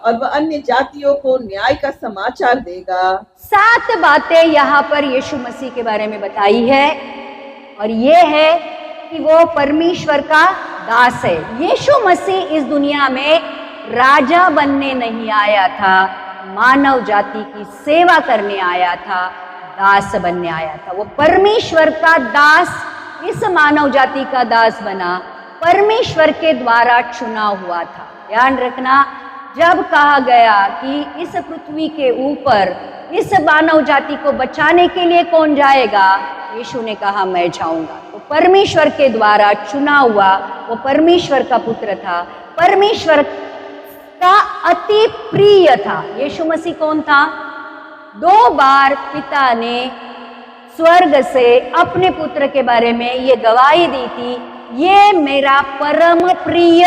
और वह अन्य जातियों को न्याय का समाचार देगा। 7 बातें यहाँ पर यीशु मसीह के बारे में बताई है और ये है कि वो परमेश्वर का दास है। यीशु मसीह इस दुनिया में राजा बनने नहीं आया था, मानव जाति की सेवा करने आया था, दास बनने आया था। वो परमेश्वर का दास इस मानव जाति का दास बना, परमेश्वर के द्वारा चुना हुआ था। ध्यान रखना, जब कहा गया कि इस पृथ्वी के ऊपर इस मानव जाति को बचाने के लिए कौन जाएगा, यीशु ने कहा मैं जाऊंगा। तो परमेश्वर के द्वारा चुना हुआ वो परमेश्वर का पुत्र था, परमेश्वर का अति प्रिय था। यीशु मसीह कौन था? 2 बार पिता ने स्वर्ग से अपने पुत्र के बारे में ये गवाही दी थी, ये मेरा परम प्रिय।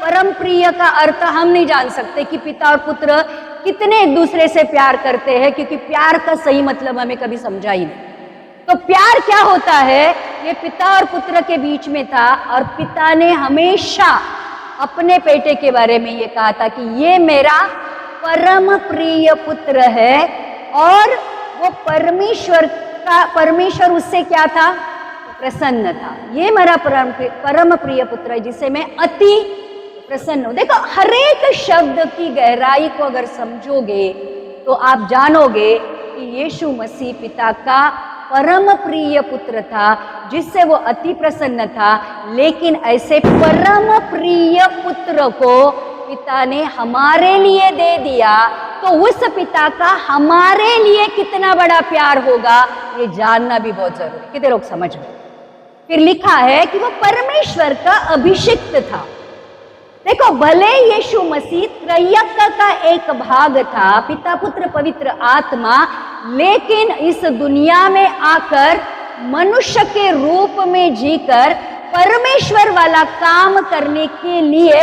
परम प्रिय का अर्थ हम नहीं जान सकते कि पिता और पुत्र कितने एक दूसरे से प्यार करते हैं, क्योंकि प्यार का सही मतलब हमें कभी समझा ही नहीं। तो प्यार क्या होता है, ये पिता और पुत्र के बीच में था और पिता ने हमेशा अपने बेटे के बारे में ये कहा था कि ये मेरा परम प्रिय पुत्र है। और वो परमेश्वर उससे क्या था? प्रसन्न था। ये मेरा परम प्रिय पुत्र है जिसे मैं अति प्रसन्न हूं। देखो, हर एक शब्द की गहराई को अगर समझोगे तो आप जानोगे कि यीशु मसीह पिता का परम प्रिय पुत्र था जिससे वो अति प्रसन्न था। लेकिन ऐसे परम प्रिय पुत्र को पिता ने हमारे लिए दे दिया, तो उस पिता का हमारे लिए कितना बड़ा प्यार होगा ये जानना भी बहुत जरूरी है। कितने लोग समझ में? फिर लिखा है कि वो परमेश्वर का अभिषिक्त था। देखो, भले यीशु मसीह त्रयक का एक भाग था, पिता पुत्र पवित्र आत्मा, लेकिन इस दुनिया में आकर मनुष्य के रूप में जीकर परमेश्वर वाला काम करने के लिए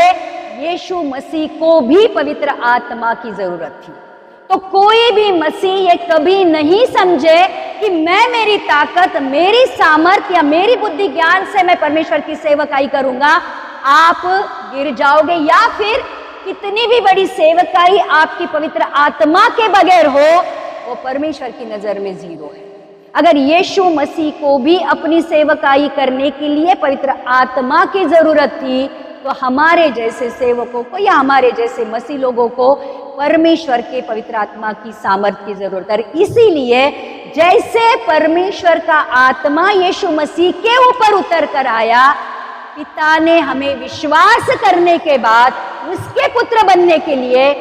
यीशु मसीह को भी पवित्र आत्मा की जरूरत थी। तो कोई भी मसीह ये कभी नहीं समझे कि मैं मेरी ताकत, मेरी सामर्थ्य या मेरी बुद्धि ज्ञान से मैं परमेश्वर की सेवकाई करूंगा, आप गिर जाओगे। या फिर कितनी भी बड़ी सेवकाई आपकी पवित्र आत्मा के बगैर हो, वो परमेश्वर की नजर में जीरो है। अगर यीशु मसीह को भी अपनी सेवकाई करने के लिए पवित्र आत्मा की जरूरत थी, तो हमारे जैसे सेवकों को या हमारे जैसे मसीह लोगों को परमेश्वर के पवित्र आत्मा की सामर्थ्य की जरूरत है। इसीलिए जैसे परमेश्वर का आत्मा यीशु मसीह के ऊपर उतर कर आया, पिता ने हमें विश्वास करने के बाद उसके पुत्र बनने के लिए